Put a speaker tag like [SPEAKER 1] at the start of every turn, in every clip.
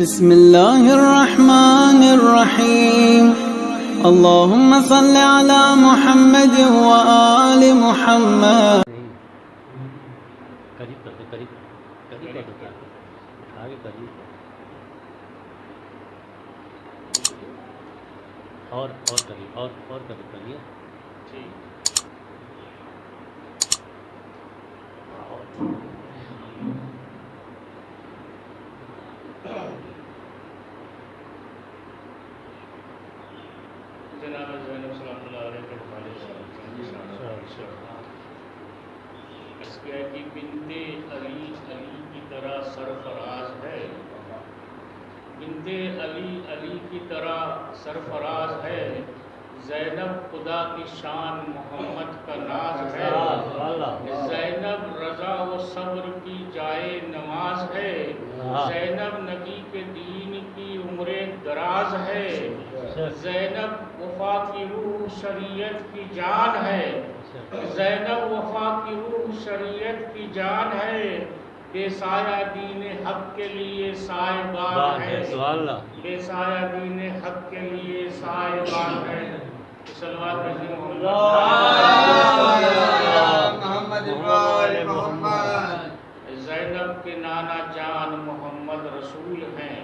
[SPEAKER 1] بسم اللہ الرحمن الرحیم اللہم صل علی محمد وآل محمد.
[SPEAKER 2] قریب کر دو، قریب قریب کر دو، آگے قریب اور قریب اور قریب کریے.
[SPEAKER 3] جناب زینب صلی اللہ علیہ کی بنت علی کی طرح سرفراز ہے، بنت علی کی طرح سرفراز ہے، زینب خدا کی شان محمد کا ناز ہے، زینب رضا و صبر کی جائے نماز ہے، زینب نبی کے دین کی عمر دراز ہے، زینب وفا کی روح شریعت کی جان ہے، زینب وفا کی روح شریعت کی جان ہے، بے سایہ دین حق کے لیے سائبان ہے، بے سایہ دین حق کے لیے سائبان ہے. صلوات رضی محمد. زینب کے نانا جان محمد رسول ہیں،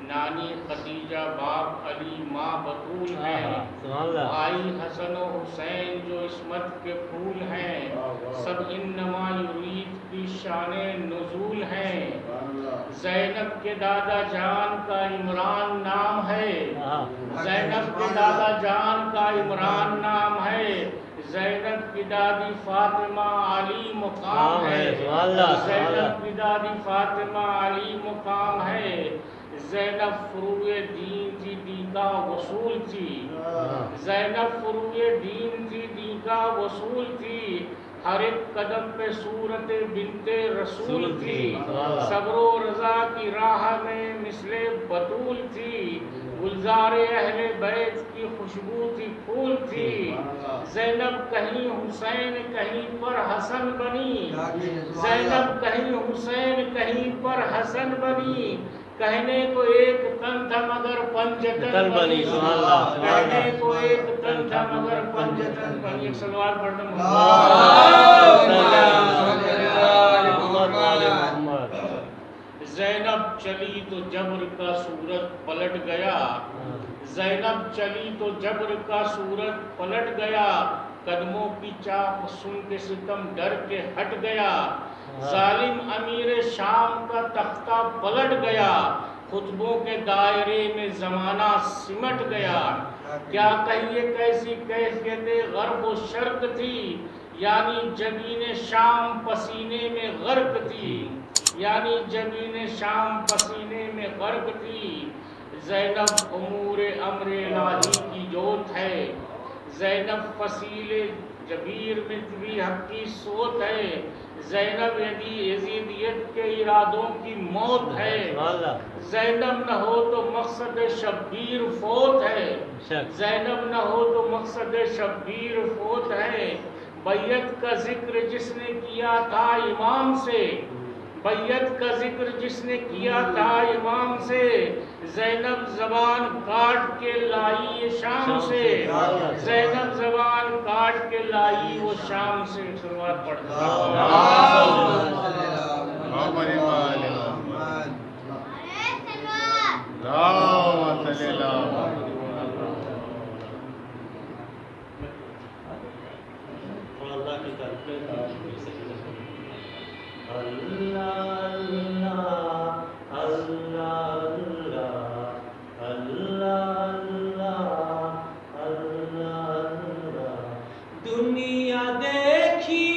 [SPEAKER 3] نانی خدیجہ باپ علی ماں بطول ہیں، بھائی حسن و حسین جو عصمت کے پھول ہیں، سب انما یرید کی شان نزول ہیں. زینب کے دادا جان کا عمران نام ہے، زینب کے دادا جان کا عمران نام ہے، زینب کی دادی فاطمہ علی مقام ہے، زینب کی دادی فاطمہ علی مقام ہے، زینب فروغ دین تھی دین کا وصول تھی، زینب فروغ دین تھی دین کا وصول تھی، ہر ایک قدم پہ صورت بنت رسول تھی، صبر و رضا کی راہ میں مثل بطول تھی، گلزار اہل بیت کی خوشبو تھی پھول تھی، زینب کہیں حسین کہیں پر حسن بنی، زینب کہیں حسین کہیں پر حسن بنی، کہنے کو ایک تن تھا مگر پنجتن بنی، کہنے کو ایک تن تھا مگر پنجتن بنی. ایک سلوات پڑھنا محمد. زینب چلی تو جبر کا صورت پلٹ گیا، زینب چلی تو جبر کا صورت پلٹ گیا، قدموں کی چاپ سن کے ستم ڈر کے ہٹ گیا، ظالم امیر شام کا تختہ پلٹ گیا، خطبوں کے دائرے میں زمانہ سمٹ گیا. کیا کہیے کیسی کیفیت غرب و شرق تھی، یعنی جبین شام پسینے میں غرق تھی، یعنی جبین شام پسینے میں غرق تھی. زینب امور امر الہی کی جوت ہے، زینب فصیل جبیر میں بھی حق کی صوت ہے، زینب یزیدیت کے ارادوں کی موت ہے، زینب نہ ہو تو مقصد شبیر فوت ہے، زینب نہ ہو تو مقصد شبیر فوت ہے. بیعت کا ذکر جس نے کیا تھا امام سے، بیعت کا ذکر جس نے کیا تھا امام سے، زینب زبان کاٹ کے لائی شام سے، زینب زبان کاٹ کے لائی وہ شام سے. شروعات پڑھتا
[SPEAKER 4] دنیا دیکھی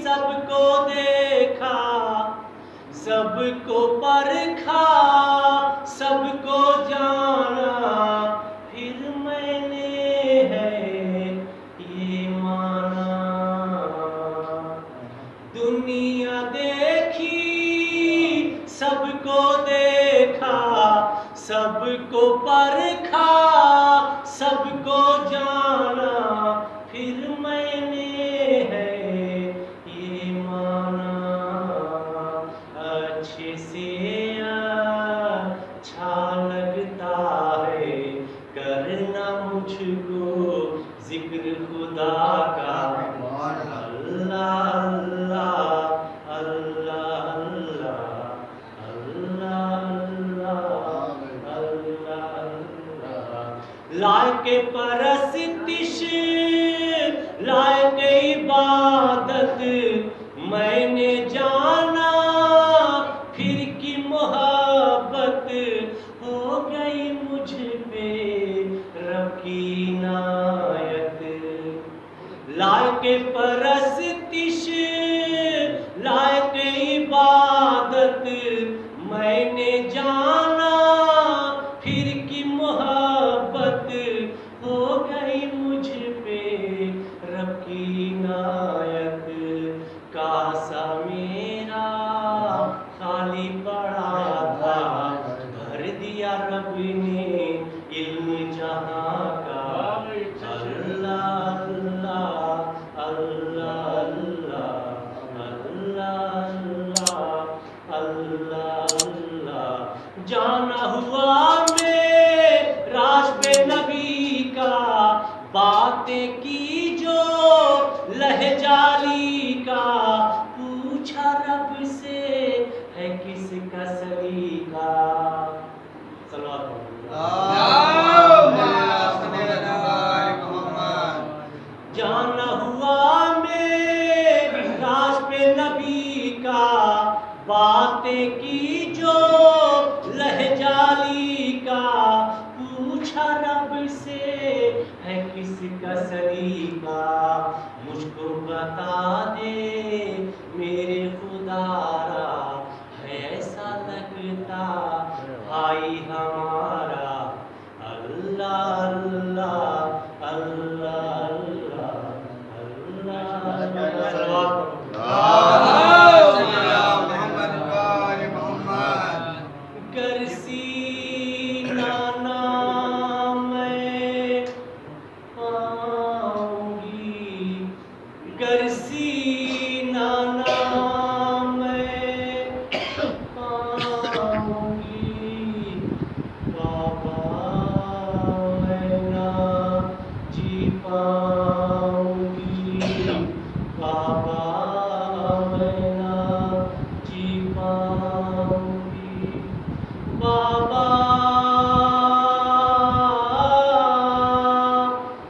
[SPEAKER 4] سب کو دیکھا، سب کو پرکھا، سب کو جانا، پھر میں نے ہے یہ مانا. دنیا دیکھی سب کو دیکھا، سب کو پرکھا، سب کو جانا، پھر میں نے ہے یہ مانا. اچھے سے لائق پرستش لائق عبادت میں نے جانا پھر کی محبت ہو گئی مجھ پہ رب کی عنایت لائق پرستش لائق عبادت میں نے جانا پھر کی محبت ہو گئی مجھ پہ رب کی عنایت کاسا میرا خالی پڑا تھا بھر دیا رب نے علم جہاں کا اللہ اللہ اللہ اللہ اللہ اللہ جانا ہوا میں راج پہ نبی کا باتیں کی جو لہجالی کا پوچھا رب سے ہے کس کا سلیقہ صلوات جانا ہوا میں راج پہ نبی کا باتیں کی جو لہجالی کا پوچھا رب سے ہے کس کا سلیقہ مجھ کو بتا دے میرے خدا را ہے ایسا لگتا بھائی ہمارا اللہ اللہ اللہ گر سینہ نام میں آؤں گی گر سینہ نام میں آؤں گی بابا میں نہ جی پاؤں گی بابا میں نہ جی پاؤں گی بابا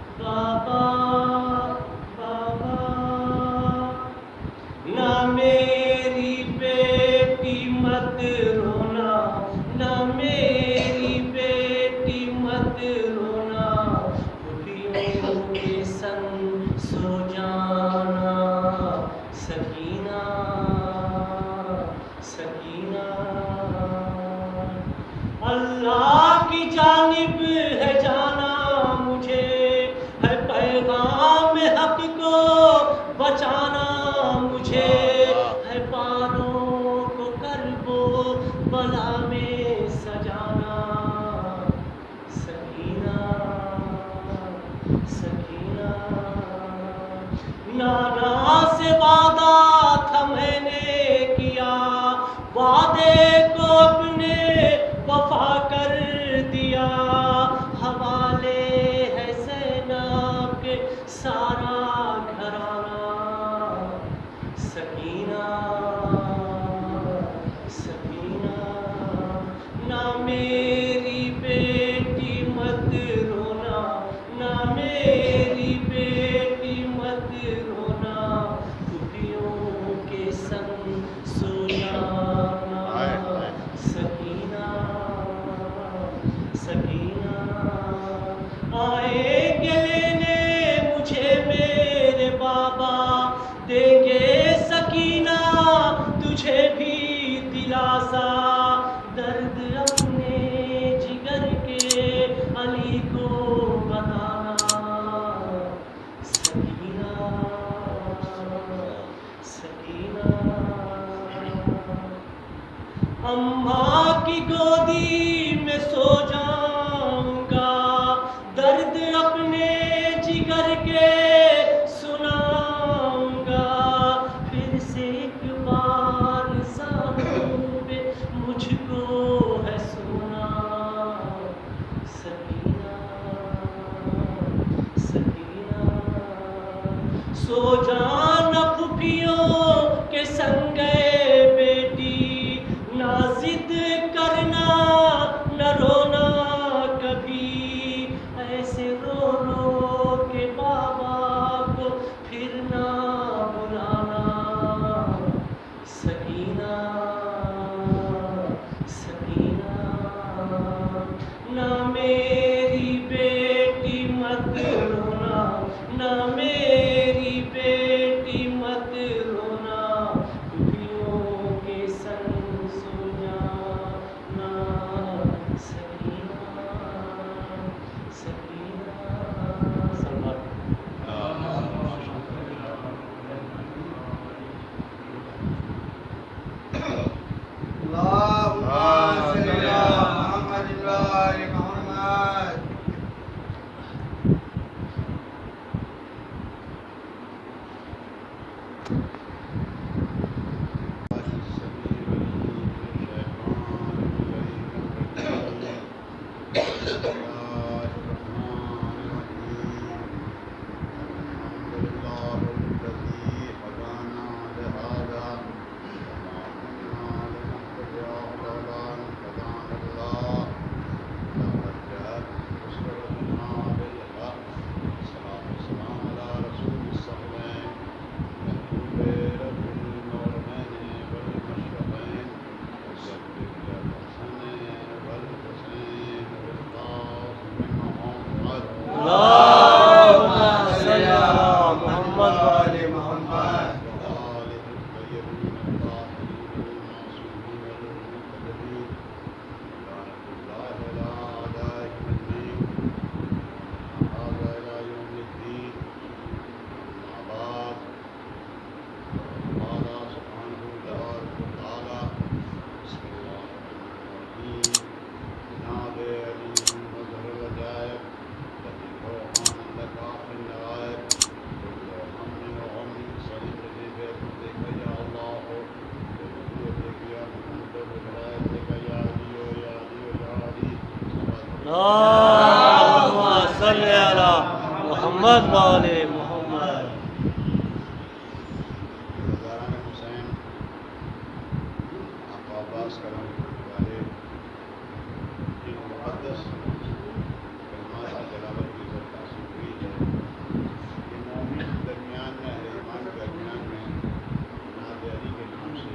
[SPEAKER 4] بابا بابا نہ میری بیٹی مت رونا نہ میری بیٹی مت رونا پھوپھیوں کے سنگ سو جانا سکینہ سکینہ اللہ کی جانب ہے جانا مجھے ہے پیغام حق کو بچانا مجھے ہے پاروں کو کرب و بلا میں سجانا سکینہ سکینہ نانا سے وعدہ تھا میں نے کیا وعدے کو اپنے وفا کر دیا حوالے ہے زینب کے سارا گھرانہ سکینہ سکینہ نہ میری بیٹی مت رونا نہ میری بیٹی مت رونا پھوپھیوں کے سنگ سو جانا سکینہ سکینہ آئیں گے لینے مجھے میرے بابا دیں گے سکینہ تجھے بھی دلاسا درد اپنے جگر کے علی کو بتانا سکینہ سکینہ اماں کی گودی میں سو جاؤں گا درد اپنے جگر کے سناؤں گا پھر سے ایک بار زانوں پہ مجھ کو ہے سونا سکینہ سکینہ سو جانا پھوپھیوں کے سنگ بیٹی نہ ضد کرنا
[SPEAKER 2] اللهم صل علی محمد و آل محمد.
[SPEAKER 5] ہزاران حسین آقا عباس کرم والے ان مقدس کلمات کی تلاوت کی عزت حاصل ہوئی ہے کہ مومن درمیان میں اہل ایمان کے درمیان میں نعت علی کے نام سے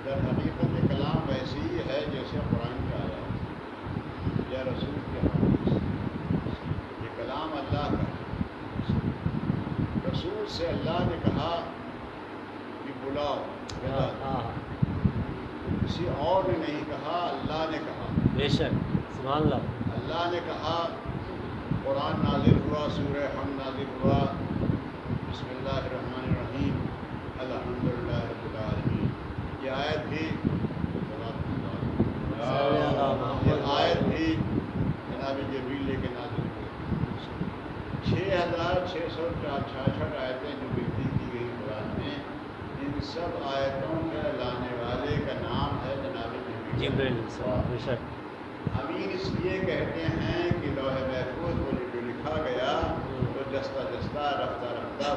[SPEAKER 5] در حقیقت یہ کلام ویسے ہی ہے جیسے قرآن کا آیا یا رسول کے حدیث. یہ کلام اللہ کا ہے. رسول سے اللہ نے کہا کہ بلاؤ، کسی اور نے نہیں کہا، اللہ نے کہا.
[SPEAKER 2] بے شک سبحان اللہ.
[SPEAKER 5] اللہ نے کہا قرآن نازل ہوا، سورہ حمد نازل ہوا، بسم اللہ الرحمن الرحیم الحمدللہ رب العالمین. یہ آیت بھی جناب جبریل لے کے نازل ہوئی. 6666 آیتیں جو بیان کی گئی قرآن میں، ان سب آیتوں کے لانے والے کا نام ہے جناب
[SPEAKER 2] جبریل. بے شک
[SPEAKER 5] امین اس لیے کہتے ہیں کہ لوح محفوظ کو جو لکھا گیا تو جستہ جستہ رفتہ رفتہ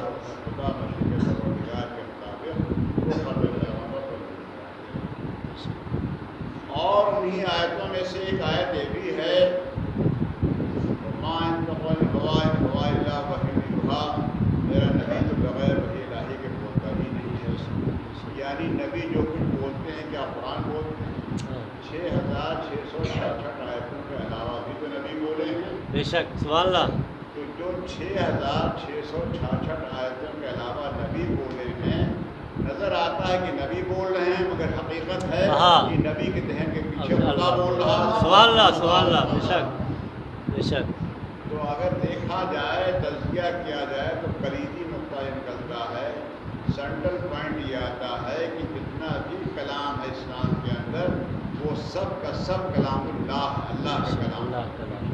[SPEAKER 5] خدا مشرق پروردگار کے مطابق وہ قبر پیغمبر کو ملتا ہے. اور انہی آیتوں میں سے ایک آیت یہ بھی ہے میرا نبی تو بغیر وحی الہی کے بولتا ہی نہیں ہے. یعنی نبی جو کچھ بولتے ہیں کیا قرآن بولتے ہیں؟ 6666 آیتوں کے علاوہ بھی تو نبی بولے ہیں.
[SPEAKER 2] بے شک سبحان اللہ.
[SPEAKER 5] تو جو 6666 آیتوں کے علاوہ نبی بولے ہیں، نظر آتا ہے کہ نبی بول رہے ہیں، مگر حقیقت ہے کہ نبی کے ذہن کے پیچھے خدا بول رہا ہے.
[SPEAKER 2] سبحان اللہ سبحان اللہ. بے شک بے شک.
[SPEAKER 5] تو اگر دیکھا جائے، تجزیہ کیا جائے تو کلیدی نقطہ یہ نکلتا ہے، سینٹرل پوائنٹ یہ آتا ہے کہ جتنا بھی کلام ہے اسلام کے اندر وہ سب کا سب کلام اللہ ہے، اللہ کا کلام.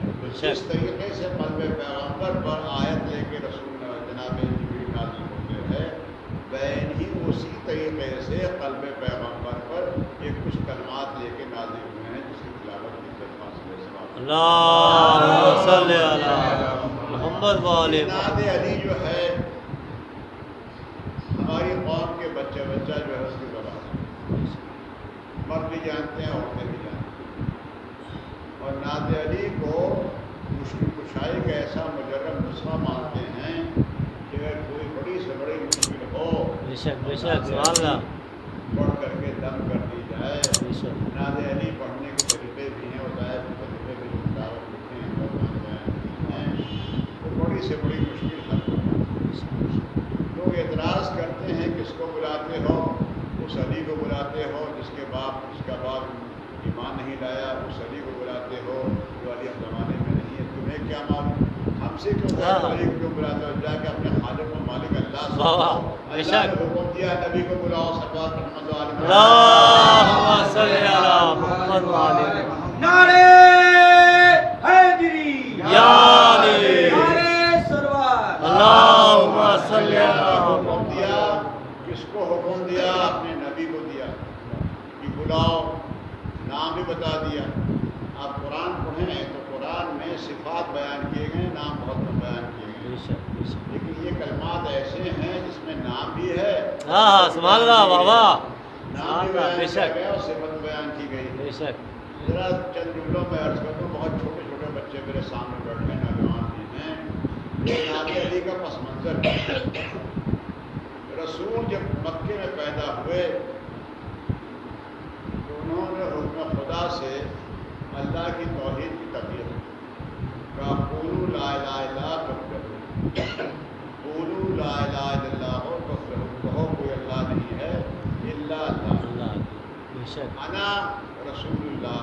[SPEAKER 5] جس طریقے سے قلب پیغمبر پر آیت لے کے رسول جناب جبریل نازل ہوتے ہیں، بین ہی اسی طریقے سے قلب پیغمبر پر یہ کچھ کلمات لے کے نازل ہوئے ہیں جس کی تلاوت کی درخواست ہے.
[SPEAKER 2] اللہم صلی علی محمد و آل
[SPEAKER 5] نعت
[SPEAKER 2] محمد.
[SPEAKER 5] علی جو ہے ہماری قوم کے بچہ جو ہے اس کی زبان ہے. مرد بھی جانتے ہیں، عورتیں بھی جانتے ہیں. اور نعت علی کو مشکل کشائی کا ایسا مجرب نسخہ مانتے ہیں کہ اگر کوئی بڑی سے بڑی مشکل ہو
[SPEAKER 2] بے شک بے شک سبحان اللہ.
[SPEAKER 5] پڑھ کر کے دم کر دی جائے.
[SPEAKER 2] بے شک
[SPEAKER 5] نعت علی پڑھنے کے طریقے بھی ہیں، ہوتا ہے طریقے بھی مطابق لکھتے ہیں وہ بڑی سے بڑی مشکل حل ہوتی ہے. لوگ اعتراض کرتے ہیں کس کو بلاتے ہو؟ اس علی کو بلاتے ہو جس کا باپ ایمان نہیں لایا، اس علی کو بلاتے ہو جو علی اب زمانے میں نہیں ہے. تمہیں کیا معلوم؟ ہم سے کیوں علی کو کیوں بلاتے ہو؟ جا کے اپنے خالق و مالک اللہ سے اللہ نے حکم دیا نبی کو بلاؤ. سرکار محمد عالم
[SPEAKER 2] اللہم صلی علی محمد و آل محمد.
[SPEAKER 6] نعرے حیدری
[SPEAKER 2] یا علی.
[SPEAKER 6] نعرے سرور.
[SPEAKER 2] اللہم صلی علی
[SPEAKER 5] حکم
[SPEAKER 2] محمد.
[SPEAKER 5] دیا. کس کو حکم دیا؟ اپنے نبی کو دیا کہ بلاؤ. نام بھی بتا دیا. آپ قرآن پڑھیں تو قرآن میں صفات بیان کیے گئے، نام بہت کم بیان کیے گئے.
[SPEAKER 2] بے شک بے شک.
[SPEAKER 5] لیکن یہ کلمات ایسے ہیں جس میں نام بھی ہے،
[SPEAKER 2] ہاں سبحان اللہ. واہ واہ.
[SPEAKER 5] نام بھی
[SPEAKER 2] بے
[SPEAKER 5] بیان کیا
[SPEAKER 2] شک
[SPEAKER 5] گیا اور صفت بیان کی گئی.
[SPEAKER 2] بے شک.
[SPEAKER 5] ذرا چند جملوں میں عرض کرتا ہوں. بہت چھوٹے چھوٹے بچے میرے سامنے بیٹھے نوجوان بھی ہیں. یہ نعت علی کا پس منظر ہے. رسول جب مکے میں پیدا ہوئے تو انہوں نے حکم خدا سے اللہ کی توحید کی تبلیغ کا قولوا لا الہ الا اللہ تفلحوا. قولوا لا الہ الا اللہ تفلحوا. کہو کوئی اللہ نہیں ہے الا اللہ.
[SPEAKER 2] اللہ بے شک.
[SPEAKER 5] انا رسول اللہ،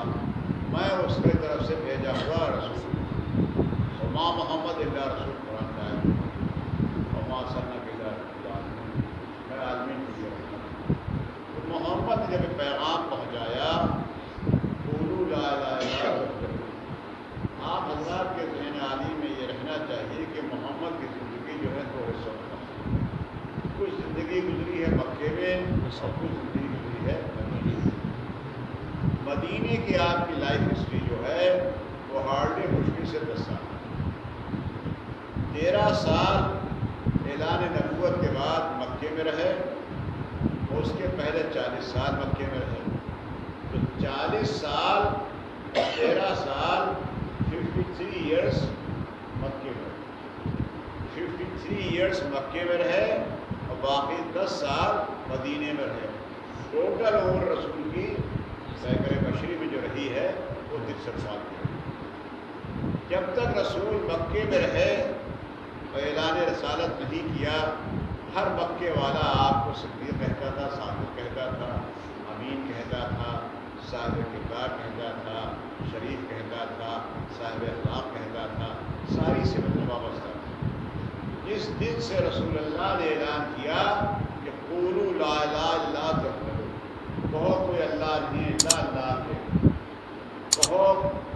[SPEAKER 5] میں اس کی طرف سے بھیجا ہوا رسول. وما محمد الا رسول قرآن کا ہے. وما ارسلناک الا رحمۃ للعالمین، میں عالمین کے لیے رحمت. تو محمد نے جب پیغام پہنچایا قولوا لا الہ الا اللہ تفلحوا. آپ حضرات کے ذہن عالی میں یہ رہنا چاہیے کہ محمد کی زندگی جو ہے دو حصوں میں تقسیم ہے. کچھ زندگی گزری ہے مکے میں اور کچھ زندگی گزری ہے مدینے میں. مدینے کی آپ کی لائف ہسٹری جو ہے وہ ہارڈلی مشکل سے 10 سال 13 سال اعلان نبوت کے بعد مکے میں رہے، اور اس کے پہلے 40 سال مکے میں رہے، تو 40 سال 13 سال 53 ایئرس مکے میں رہے، 53 ایئرس مکے میں رہے اور باقی 10 سال مدینے میں رہے۔ ٹوٹل عمر رسول کی سیکڑے بشری میں جو رہی ہے وہ 63 سال کی ہے۔ جب تک رسول مکے میں رہے اور اعلان رسالت نہیں کیا، ہر مکے والا آپ کو صدیق کہتا تھا، صادق کہتا تھا، امین کہتا تھا، صاحب کردار کہتا تھا، شریف کہتا تھا، صاحب اخلاق کہتا تھا، ساری صفتیں وابستہ تھا۔ جس دن سے رسول اللہ نے اعلان کیا کہ قولوا لا الہ الا اللہ تفلحوا، کہو کوئی اللہ نہیں الا اللہ ہے، کہو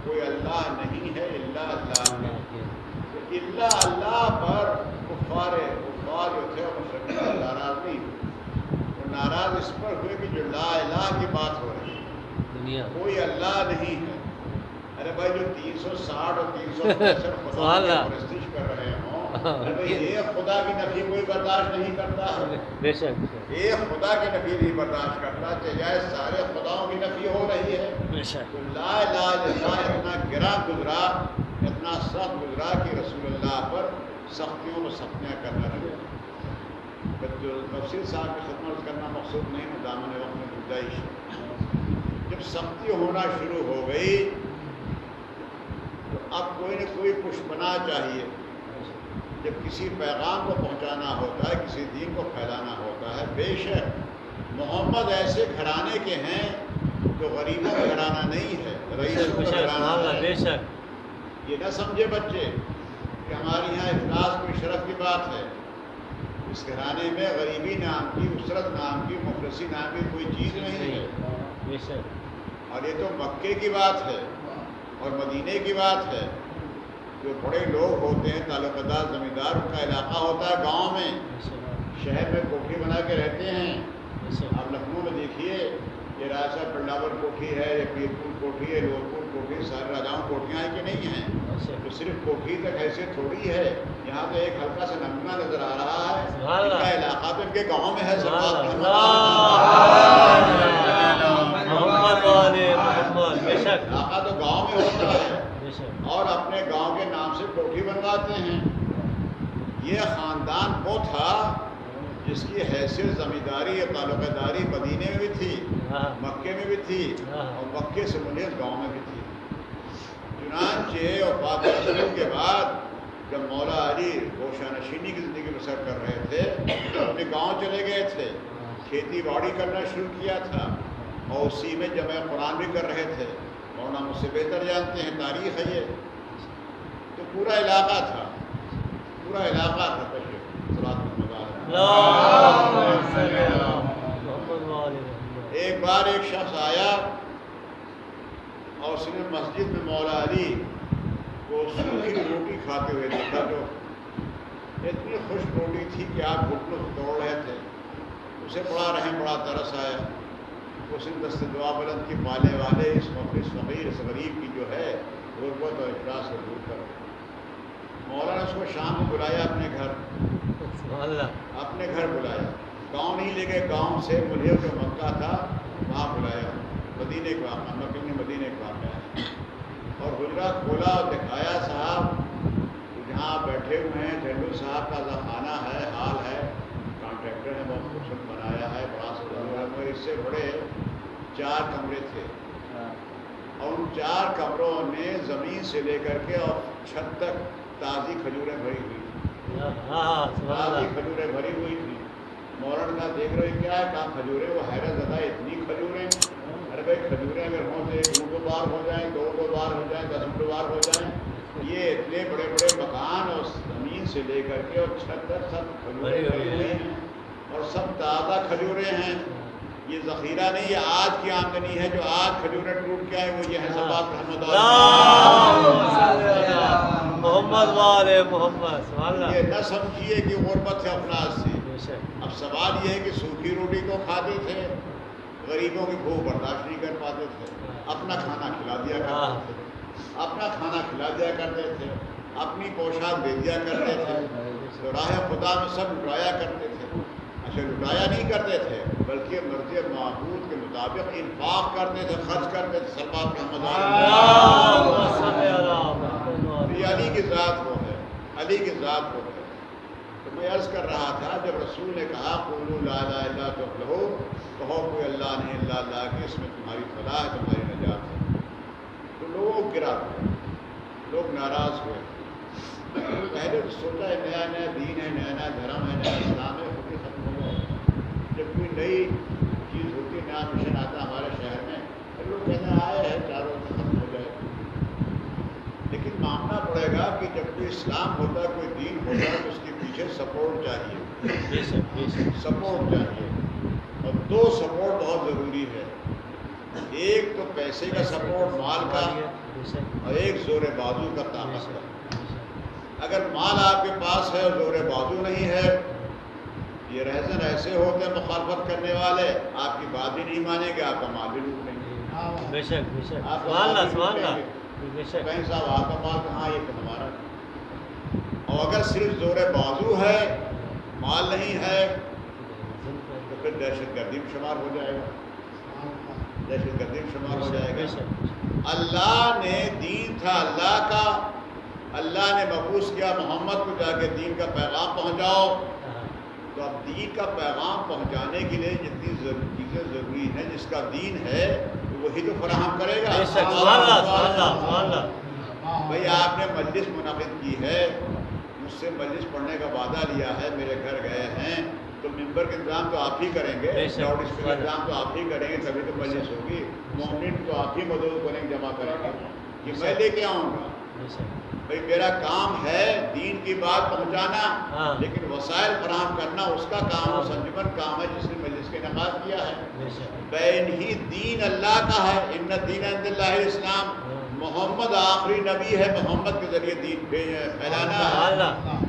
[SPEAKER 5] کوئی اللہ نہیں ہے الا اللہ ہے۔ الا اللہ پر کفار جو تھے وہ مشرکین ناراض نہیں ہوئے، وہ ناراض اس پر ہوئے کہ جو لا الہ کی بات ہو رہی ہے، کوئی اللہ نہیں ہے۔ ارے بھائی جو 360 اور 365 خدا کی پرستش کر رہے ہوں، ارے بھائی ایک خدا کی نفی کوئی برداشت نہیں کرتا ہے،
[SPEAKER 2] بے شک
[SPEAKER 5] ایک خدا کی نفی نہیں برداشت کرتا، چاہے سارے خداؤں کی نفی ہو رہی ہے۔
[SPEAKER 2] بے شک
[SPEAKER 5] تو لا الہ الا اللہ اتنا گراں گزرا، اتنا سخت گزرا کہ رسول اللہ پر سختیوں میں سختیاں کرنا لگے۔ جو تفسیر صاحب کی خدمت کرنا مقصود نہیں ہے، دامن وقت میں گنجائش، جب سختی ہونا شروع ہو گئی تو اب کوئی نہ کوئی پشپنا چاہیے۔ جب کسی پیغام کو پہنچانا ہوتا ہے، کسی دین کو پھیلانا ہوتا ہے، بے شک محمد ایسے گھرانے کے ہیں جو غریبوں کا گھرانہ نہیں ہے، رئیسوں کا گھرانہ ہے۔
[SPEAKER 2] بے شک
[SPEAKER 5] یہ نہ سمجھے بچے کہ ہمارے یہاں افلاس کوئی شرف کی بات ہے۔ اس گھرانے میں غریبی نام کی، اسرت نام کی، مفلسی نام کی کوئی چیز نہیں ہے۔
[SPEAKER 2] بے شک
[SPEAKER 5] اور یہ تو مکے کی بات ہے اور مدینے کی بات ہے۔ جو بڑے لوگ ہوتے ہیں، تعلق دار، زمیندار، ان کا علاقہ ہوتا ہے گاؤں میں، شہر میں کوٹھی بنا کے رہتے ہیں۔ آپ لکھنؤ میں دیکھیے، یہ راجہ بلڈاور کوٹھی ہے، یہ پیرپور کوٹھی ہے، لورپور کوٹھی، سارے راجاؤں کوٹھیاں ہیں کہ نہیں ہیں؟ تو صرف کوٹھی تک حیثیت تھوڑی ہے، یہاں تو ایک ہلکا سا نمونہ نظر آ رہا ہے۔ ان کا علاقہ تو ان کے گاؤں میں ہے۔ علاقہ تو گاؤں میں ہوتا ہے اور اپنے گاؤں کے نام سے کوٹھی بنواتے ہیں۔ یہ خاندان وہ تھا جس کی حیثیت زمینداری یا تعلق داری مدینے میں بھی تھی، مکے میں بھی تھی، اور مکے سے منحصر گاؤں میں بھی تھی۔ چنانچہ وفات رسول کے بعد جب مولا علی گوشہ نشینی کی زندگی بسر کر رہے تھے، اپنے گاؤں چلے گئے تھے، کھیتی باڑی کرنا شروع کیا تھا، اور اسی میں جمع قرآن بھی کر رہے تھے۔ مولانا مجھ سے بہتر جانتے ہیں، تاریخ ہے یہ۔ تو پورا علاقہ تھا، پورا علاقہ تھا۔ ایک بار ایک شخص آیا اور اس نے مسجد میں مولا علی کو سوکھی روٹی کھاتے ہوئے دیکھا، جو اتنی خشک روٹی تھی کہ آپ گھٹنوں سے توڑ رہے تھے۔ اسے بڑا رحم، بڑا ترس آیا۔ اس نے دست دعا بلند کی، پالے والے اس فقیر، اس غریب کی جو ہے غربت اور افلاس کو دور کر۔ مولانا نے اس کو شام کو بلایا اپنے گھر، اپنے گھر بلایا۔ گاؤں نہیں لے گئے، گاؤں سے ملحق جو مکہ تھا وہاں بلایا، مدینے کا واقعہ، مکے میں مدینے کا واقعہ ہے۔ اور حجرہ کھولا اور دکھایا، صاحب جہاں آپ بیٹھے ہوئے ہیں ٹھنڈو صاحب کا خانہ ہے، ہال ہے، کانٹریکٹر نے بہت خوبصورت بنایا ہے، بڑا سا، اس سے بڑے 4 کمرے تھے، اور ان 4 کمروں میں زمین سے لے کر کے اور چھت تک تازی کھجوریں بھری ہوئی تھی، تازی کھجوریں بھری ہوئی تھی۔ مولانا کا دیکھ رہے کیا ہے، کہاں کھجوریں؟ وہ حیرت زدہ، اتنی کھجوریں؟ ارے بھائی کھجوریں اگر ہوں تو 1 بار ہو جائیں، 2 بار ہو جائیں، 10 بار ہو جائیں۔ یہ اتنے بڑے بڑے مکان اور زمین سے لے کر کے اور چھت تک سب کھجوریں بھری ہوئی ہیں، اور سب تازہ کھجوریں ہیں۔ یہ ذخیرہ نہیں، یہ آج کی آمدنی ہے۔ جو آج کھجوریں ٹوٹ کے آئے وہ یہ ہے سبات رحمت
[SPEAKER 2] محمد والے محمد۔
[SPEAKER 5] یہ نہ سمجھیے کہ غربت سے افلاس سے۔ اب سوال یہ ہے کہ سوکھی روٹی تو کھاتے تھے، غریبوں کی بھوک برداشت نہیں کر پاتے تھے، اپنا کھانا کھلا دیا کرتے تھے، اپنا کھانا کھلا دیا کرتے تھے، اپنی پوشاک دے دیا کرتے تھے، تو راہ خدا میں سب لٹایا کرتے تھے۔ اچھا لٹایا نہیں کرتے تھے بلکہ مرضی معبود کے مطابق انفاق کرتے تھے، خرچ کرتے تھے۔ سلوات محمد یہ علی کی ذات وہ ہے، علی کی ذات وہ ہے۔ تو میں عرض کر رہا تھا جب رسول نے کہا قولوا لا الہ الا اللہ تفلحوا، کہو کوئی اللہ نہیں الا اللہ کی، اس میں تمہاری فلاح ہے، تمہاری نجات ہے، تو لوگ گرا ہوئے، لوگ ناراض ہوئے۔ پہلے تو سوچا ہے نیا نیا دین ہے، نیا نیا دھرم ہے، نیا اسلام ہے، خود ہی ختم ہو جائے۔ جب کوئی نئی چیز ہوتی ہے، نیا مشن آتا ہے ہمارے شہر میں، پھر لوگ کہتے ہیں آئے ہیں چاروں سے ختم ہو جائے۔ لیکن ماننا پڑے گا کہ جب کوئی اسلام ہوتا ہے، کوئی دین ہوتا ہے، تو اس کے پیچھے سپورٹ چاہیے، سپورٹ چاہیے، اور دو سپورٹ بہت ضروری ہے۔ ایک تو پیسے کا سپورٹ، مال کا، اور ایک زور بازو کا، طاقت کا۔ اگر مال آپ کے پاس ہے اور زور بازو نہیں ہے، یہ رہزن ایسے ہوتے ہیں مخالفت کرنے والے، آپ کی بات بھی نہیں مانیں گے، آپ کا مال بھی لوٹ لیں گے۔
[SPEAKER 2] بے شک بے شک،
[SPEAKER 5] آپ کا
[SPEAKER 2] سبحان
[SPEAKER 5] مال
[SPEAKER 2] اللہ
[SPEAKER 5] بھی
[SPEAKER 2] سبحان
[SPEAKER 5] لوٹ لیں
[SPEAKER 2] اللہ،
[SPEAKER 5] گے۔
[SPEAKER 2] بے شک۔
[SPEAKER 5] کہیں صاحب آپ کا مال کہاں، یہ تو ہمارا۔ اور اگر صرف زور بازو ہے، مال نہیں ہے، تو پھر دہشت گردی میں شمار ہو جائے گا، دہشت گردی میں شمار ہو جائے گا۔ اللہ نے دین تھا اللہ کا، اللہ نے مبعوث کیا محمد کو، جا کے دین کا پیغام پہنچاؤ۔ تو اب دین کا پیغام پہنچانے کے لیے جتنی چیزیں ضروری ہیں، جس کا دین ہے وہی تو فراہم کرے گا۔
[SPEAKER 2] بے شک، سبحان اللہ سبحان اللہ سبحان اللہ۔
[SPEAKER 5] بھائی آپ نے مجلس منعقد کی ہے، مجھ سے مجلس پڑھنے کا وعدہ لیا ہے، میرے گھر گئے ہیں، تو ممبر کا انتظام تو آپ ہی کریں گے، لاؤڈ اسپیکر کا انتظام تو آپ ہی کریں گے، تبھی تو مجلس ہوگی۔ مومنین تو آپ ہی مدعو کریں گے، جمع کریں گے، کہ میں لے کے آؤں گا۔ بھائی میرا کام ہے دین کی بات پہنچانا، لیکن وسائل فراہم کرنا اس کا کام، اس انجمن کام ہے جس نے مجلس کا انعقاد کیا ہے۔ بین ہی دین اللہ کا ہے، ان الدین عند اللہ الاسلام، محمد آخری نبی ہے، محمد کے ذریعے دین پھیلانا ہے۔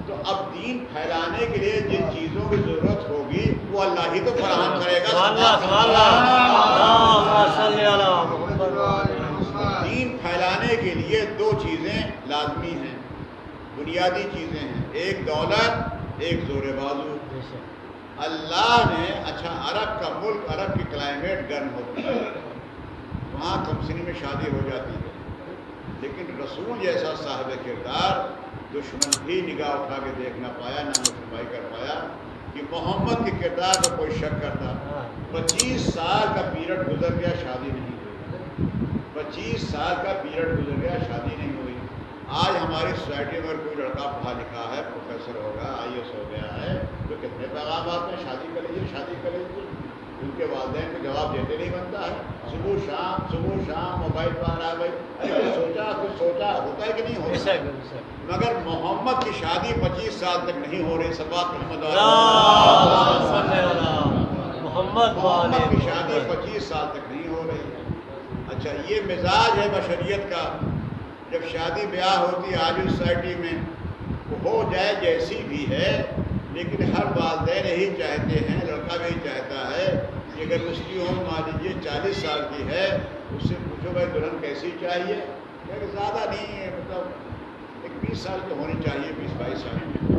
[SPEAKER 5] تو اب دین پھیلانے کے لیے جن چیزوں کی ضرورت ہوگی وہ اللہ ہی تو فراہم کرے گا۔
[SPEAKER 2] سبحان اللہ سبحان اللہ۔
[SPEAKER 5] دین پھیلانے کے لیے دو چیزیں لازمی ہیں، بنیادی چیزیں ہیں، ایک دولت، ایک زور بازو۔ اللہ نے اچھا عرب کا ملک، عرب کی کلائمیٹ گرم ہوتی ہے، وہاں کمسنی میں شادی ہو جاتی ہے، لیکن رسول جیسا صاحب کردار دشمن بھی نگاہ اٹھا کے دیکھ نہ پایا، نہ رسوائی کر پایا کہ محمد کے کردار پر کوئی شک کرتا۔ 25 سال کا پیریڈ گزر گیا، شادی نہیں ہوئی، 25 سال کا پیریڈ گزر گیا، شادی نہیں ہوئی۔ آج ہماری سوسائٹی میں کوئی لڑکا پڑھا لکھا ہے، پروفیسر ہوگا، IAS ہو گیا ہے، تو کتنے پیغامات میں شادی کر لیجیے، شادی کر لیجیے، ان کے والدین کو جواب دیتے نہیں بنتا ہے، صبح شام موبائل پہ آ رہا ہے۔ بھائی کچھ سوچا ہوتا ہے کہ نہیں ہوتا؟ مگر محمد کی شادی 25 سال تک نہیں ہو رہی۔ صلوات محمد محمد کی شادی 25 سال تک نہیں ہو رہی ہے۔ اچھا یہ مزاج ہے بشریت کا، جب شادی بیاہ ہوتی ہے آج سوسائٹی میں، وہ ہو جائے جیسی بھی ہے، لیکن ہر والدین یہی چاہتے ہیں، لڑکا بھی چاہتا ہے کہ اگر اس کی عمر مان لیجیے 40 سال کی ہے، اس سے پوچھو بھائی دلہن کیسی چاہیے، کہ زیادہ نہیں ہے، مطلب ایک 20 سال کی ہونی چاہیے، 20-22 سال کی،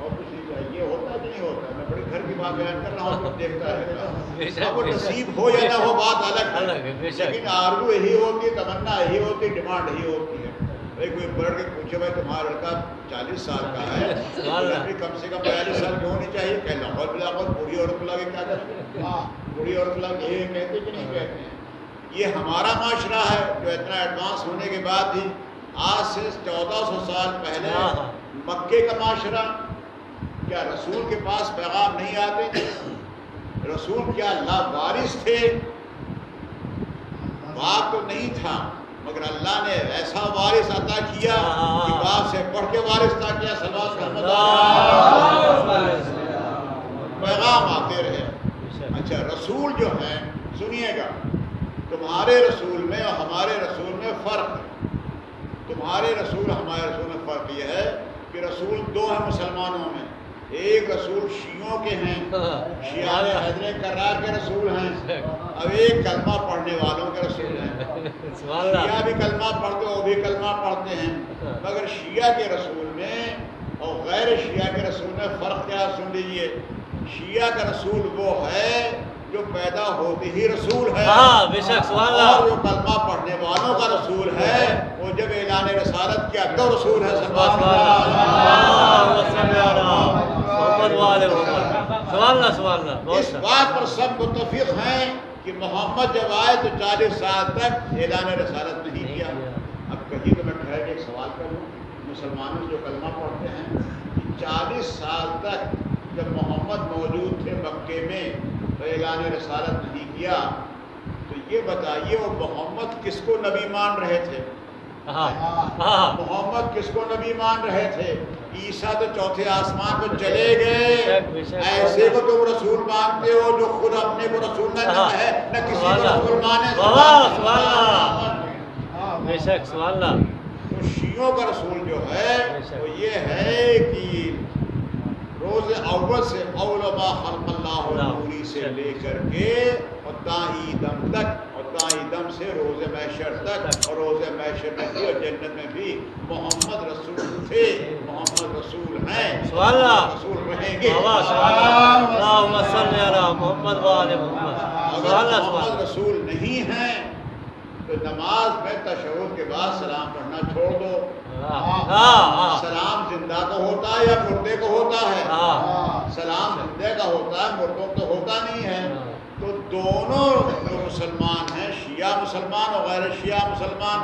[SPEAKER 5] اور کچھ نہیں چاہیے۔ ہوتا کہ نہیں ہوتا؟ میں بڑے گھر کی بات بیان کر رہا ہوں، دیکھتا رہتا ہوں، وہ نصیب ہو یا نہ ہو بات الگ ہے، لیکن آرزو یہی ہوتی ہے، تمنا یہی ہوتی ہے، ڈیمانڈ یہی ہوتی ہے۔ بھائی کوئی پڑھ کے پوچھے بھائی تمہارا لڑکا 40 سال کا ہے، بھی کم سے کم 42 سال کی ہونی چاہیے، کہ لاہور بلاغت بوڑھی عورت لگے کیا کرتے ہیں، بوڑھی عورت لگ یہ کہتے کہ نہیں کہتے ہیں؟ یہ ہمارا معاشرہ ہے جو اتنا ایڈوانس ہونے کے بعد بھی آج سے 1400 سال پہلے مکے کا معاشرہ، کیا رسول کے پاس پیغام نہیں آتے تھے؟ رسول کیا لاوارث تھے؟ باپ تو نہیں تھا، مگر اللہ نے ایسا وارث عطا کیا کہ باپ سے بڑھ کے وارث عطا کیا۔ صلوات پیغام آتے رہے۔ اچھا رسول جو ہیں، سنیے گا، تمہارے رسول میں اور ہمارے رسول میں فرق ہے۔ تمہارے رسول ہمارے رسول میں فرق یہ ہے کہ رسول دو ہیں مسلمانوں میں، ایک رسول شیعوں کے ہیں، شیعہ حیدر کرار کے رسول ہیں، اب ایک کلمہ پڑھنے والوں کے رسول ہیں۔ شیعہ بھی کلمہ پڑھتے، وہ بھی کلمہ پڑھتے ہیں، مگر شیعہ کے رسول میں اور غیر شیعہ کے رسول میں فرق کیا؟ سن لیجئے، شیعہ کا رسول وہ ہے جو پیدا ہوتے ہی رسول ہے،
[SPEAKER 2] بے شک، سبحان اللہ۔
[SPEAKER 5] اور جو کلمہ پڑھنے والوں کا رسول ہے وہ جب اعلان رسالت کیا تو رسول ہے۔
[SPEAKER 2] سبحان اللہ۔
[SPEAKER 5] اس بات پر سب متفق ہیں کہ محمد جب آئے تو 40 سال تک اعلان رسالت نہیں کیا۔ اب کہیں تو میں ٹھہر کے ایک سوال کروں، مسلمانوں جو کلمہ پڑھتے ہیں 40 سال تک جب محمد موجود تھے مکے میں تو اعلان رسالت نہیں کیا، تو یہ بتائیے وہ محمد کس کو نبی مان رہے تھے؟ محمد کس کو نبی مان رہے تھے؟ عیسیٰ تو چوتھے آسمان پہ چلے گئے، ایسے کو تم رسول مانتے ہو جو خود اپنے کو رسول نہ ہے نہ کسی کو رسول مانے۔
[SPEAKER 2] بے شک، سبحان اللہ۔
[SPEAKER 5] تو شیعوں کا رسول جو ہے وہ یہ ہے کہ روز اول سے اول ما خلق اللہ نوری سے لے کر کے اور دائی دم تک، اور دائی دم سے روز محشر تک، اور روز محشر میں بھی اور جنت میں بھی محمد رسول تھے، محمد رسول ہیں،
[SPEAKER 2] سبحان اللہ،
[SPEAKER 5] رسول رہیں گے۔
[SPEAKER 2] اللہم صلی علی محمد و آل محمد۔
[SPEAKER 5] اگر محمد رسول نہیں ہیں تو نماز میں تشہد کے بعد سلام پڑھنا چھوڑ دو۔ سلام زندہ کا ہوتا ہے یا مردے کو ہوتا ہے؟ سلام زندے کا ہوتا ہے، مردوں کو ہوتا نہیں ہے۔ تو دونوں جو مسلمان ہیں، شیعہ مسلمان اور غیر شیعہ مسلمان،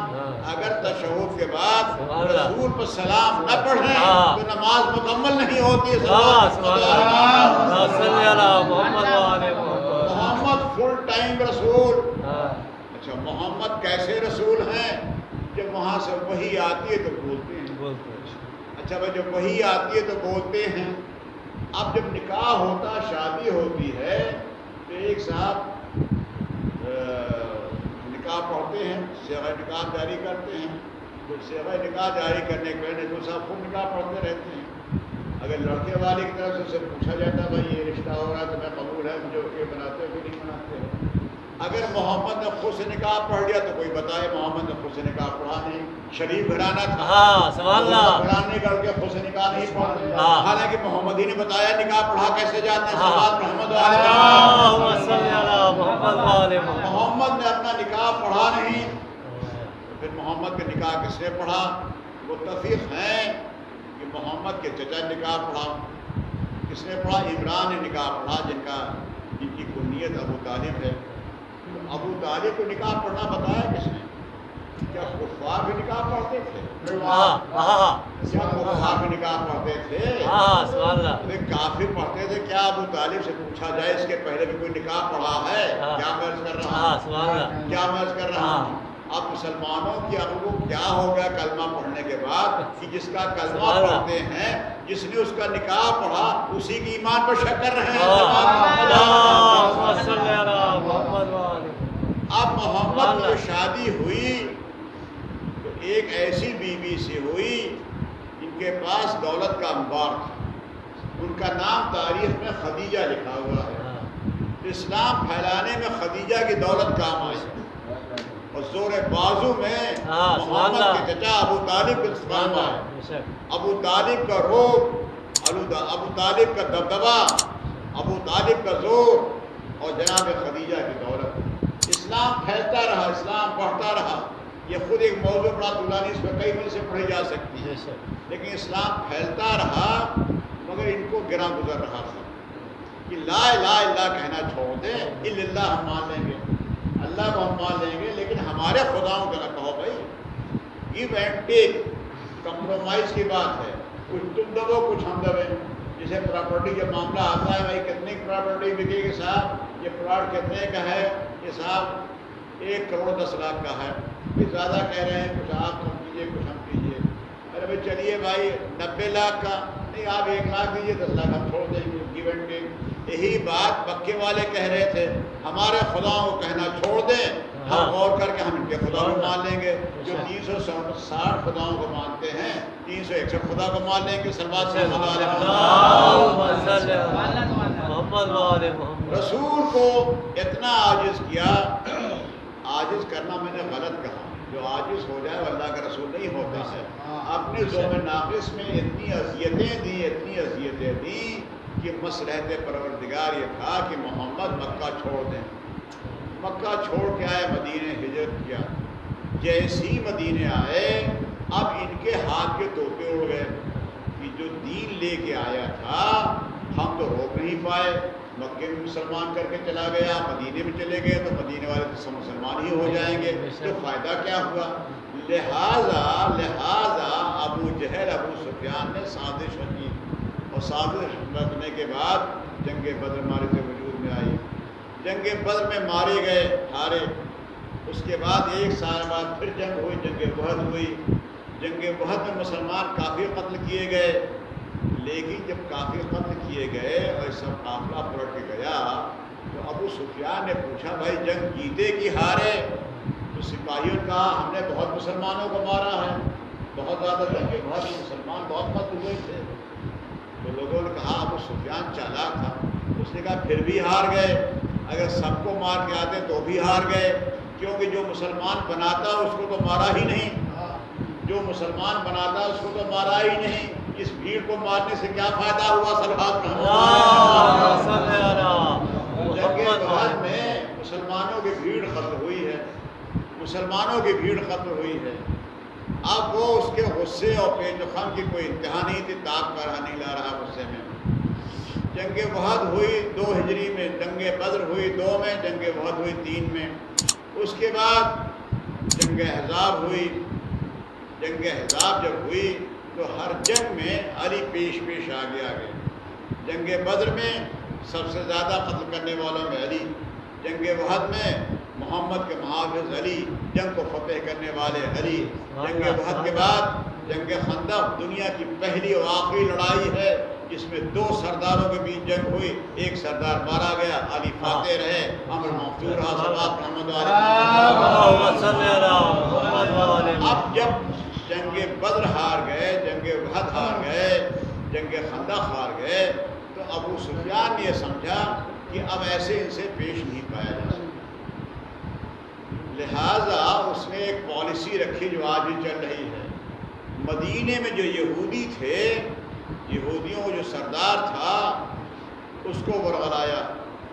[SPEAKER 5] اگر تشہد کے بعد رسول پر سلام نہ پڑھیں تو نماز مکمل نہیں ہوتی۔ محمد فل ٹائم رسول۔ اچھا، محمد کیسے رسول ہیں؟ جب وہاں سے وحی آتی ہے تو بولتے ہیں۔ اچھا بھائی، جب وحی آتی ہے تو بولتے ہیں۔ اب جب نکاح ہوتا، شادی ہوتی ہے تو ایک صاحب نکاح پڑھتے ہیں، صیغہ نکاح جاری کرتے ہیں۔ تو صیغہ نکاح جاری کرنے کے بعد جو صاحب خوب نکاح پڑھتے رہتے ہیں۔ اگر لڑکے والے کی طرف سے اسے پوچھا جاتا ہے بھائی یہ رشتہ ہو رہا ہے تو میں قبول ہے، مجھے یہ بناتے ہو کہ نہیں بناتے ہو؟ اگر محمد نے خود سے نکاح پڑھ لیا تو کوئی بتائے محمد نے خود سے نکاح پڑھا نہیں، شریف گھرانہ تھا،
[SPEAKER 2] سبحان اللہ،
[SPEAKER 5] گھرانے کر کے خود سے نکاح نہیں پڑھتے، حالانکہ محمد ہی نے بتایا نکاح پڑھا کیسے جاتے ہیں۔ محمد محمد نے اپنا نکاح پڑھا نہیں، پھر محمد کے نکاح کس نے پڑھا؟ متفق ہیں کہ محمد کے چچا نکاح پڑھا۔ کس نے پڑھا؟ عمران نے نکاح پڑھا، جن کی کنیت ابو طالب ہے۔ ابو طالب کو نکاح پڑھنا بتایا کس نے؟ کیا کفار بھی نکاح پڑھتے تھے؟ کیا کفار بھی نکاح پڑھتے تھے؟ کافر پڑھتے تھے؟ کیا ابو طالب سے پوچھا جائے اس کے پہلے بھی کوئی نکاح پڑھا ہے؟ کیا میں عرض کر رہا ہوں؟ کیا میں عرض کر رہا ہوں؟ اب مسلمانوں کی عقل کو کیا ہو گیا کلمہ پڑھنے کے بعد کہ جس کا کلمہ پڑھتے ہیں، جس نے اس کا نکاح پڑھا اسی کی ایمان پر شک کر رہے ہیں۔ اب محمد کی شادی ہوئی تو ایک ایسی بیوی سے ہوئی جن کے پاس دولت کا انبار تھا، ان کا نام تاریخ میں خدیجہ لکھا ہوا ہے۔ اسلام پھیلانے میں خدیجہ کی دولت کام آئی اور زور بازو میں محمد کے چچا ابو طالب کے کام آئے۔ ابو طالب کا روب، ابو طالب کا دبدبا، ابو طالب کا زور اور جناب خدیجہ کی دولت۔ اسلام پھیلتا رہا، اسلام بڑھتا رہا۔ یہ خود ایک موضوع بڑا طولانی، اس میں کئی مجلس سے پڑھی جا سکتی ہے، لیکن اسلام پھیلتا رہا مگر ان کو گراں گزر رہا تھا کہ لا الہ الا اللہ کہنا چھوڑ دیں، الا اللہ ہم مان لیں گے، اللہ کو ہم مان لیں گے، لیکن ہمارے خداؤں کا نہ کہو بھائی۔ گیو اینڈ ٹیک، کمپرومائز کی بات ہے، کچھ تم دبو کچھ ہم دبیں۔ جیسے پراپرٹی کا معاملہ آتا ہے، بھائی کتنی پراپرٹی بکے گی صاحب، یہ پلاٹ کتنے کا ہے؟ یہ صاحب 1 کروڑ 10 لاکھ کا ہے، یہ زیادہ کہہ رہے ہیں، کچھ آپ کم کیجیے کچھ ہم کیجیے۔ ارے بھائی چلیے بھائی 90 لاکھ کا، نہیں آپ 1 لاکھ دیجیے، 10 لاکھ ہم چھوڑ دیں گے، گیو اینڈ ٹیک۔ یہی بات مکے والے کہہ رہے تھے، ہمارے خداؤں کو کہنا چھوڑ دیں، ہم غور کر کے ہم ان کے خدا کو مان لیں گے۔ جو 360 خداؤں کو مانتے ہیں 361 خدا کو مان لیں گے۔ صلوات سے رسول کو اتنا عاجز کیا، عاجز کرنا میں نے غلط کہا، جو عاجز ہو جائے وہ اللہ کا رسول نہیں ہوتا ہے۔ اپنے ذوق ناقص میں اتنی اذیتیں دیں کہ مصلحت پروردگار یہ تھا کہ محمد مکہ چھوڑ دیں۔ مکہ چھوڑ کے آئے، مدینے ہجرت کیا، جیسی مدینے آئے اب ان کے ہاتھ کے طوطے اڑ گئے کہ جو دین لے کے آیا تھا ہم تو روک نہیں پائے، مکے میں مسلمان کر کے چلا گیا، مدینے میں چلے گئے تو مدینے والے تو مسلمان ہی ہو جائیں گے، تو فائدہ کیا ہوا؟ لہٰذا ابو جہل ابو سفیان نے سازش رچی، اور سازش رچنے کے بعد جنگ بدر مارے سے وجود میں آئی۔ جنگ بدر میں مارے گئے، ہارے۔ اس کے بعد 1 سال بعد پھر جنگ ہوئی، جنگ احد ہوئی۔ جنگ احد میں مسلمان کافی قتل کیے گئے، لیکن جب کافی قتل کیے گئے اور سب قافلہ پلٹ کے گیا تو ابو سفیان نے پوچھا بھائی جنگ جیتے کہ ہارے؟ تو سپاہیوں نے کہا ہم نے بہت مسلمانوں کو مارا ہے، بہت زیادہ جنگ احد میں مسلمان بہت قتل ہوئے تھے۔ تو لوگوں نے کہا ابو سفیان چالاک تھا، اس نے کہا پھر بھی ہار گئے، اگر سب کو مار کے آتے تو بھی ہار گئے، کیونکہ جو مسلمان بناتا اس کو تو مارا ہی نہیں، جو مسلمان بناتا اس کو تو مارا ہی نہیں، اس بھیڑ کو مارنے سے کیا فائدہ ہوا؟ صلوات جنگ احد میں مسلمانوں کی بھیڑ ختم ہوئی ہے، مسلمانوں کی بھیڑ ختم ہوئی ہے۔ اب وہ اس کے غصے اور پیچ و خم کی کوئی انتہا نہیں تھی، تاک پر نہیں لا رہا غصے میں۔ جنگ احد ہوئی 2 ہجری میں، جنگ بدر ہوئی 2 میں، جنگ احد ہوئی 3 میں۔ اس کے بعد جنگ احزاب ہوئی۔ جنگ احزاب جب ہوئی تو ہر جنگ میں علی پیش آگے۔ جنگ بدر میں سب سے زیادہ قتل کرنے والوں میں علی، جنگ احد میں محمد کے محافظ علی، جنگ کو فتح کرنے والے علی۔ جنگ احد کے بعد جنگ خندق دنیا کی پہلی اور آخری لڑائی ہے جس میں 2 سرداروں کے بیچ جنگ ہوئی، ایک سردار مارا گیا، علی فاتح رہے، امر منصور رہا، ثواب محمد علیہ۔ اب جب جنگ بدر ہار گئے، جنگ احد ہار گئے، جنگ خندق ہار گئے، تو ابو سفیان نے یہ سمجھا کہ اب ایسے ان سے پیش نہیں پایا جا سکتا، لہٰذا اس نے ایک پالیسی رکھی جو آج بھی چل رہی ہے۔ مدینے میں جو یہودی تھے، یہودیوں کو جو سردار تھا اس کو ورغلایا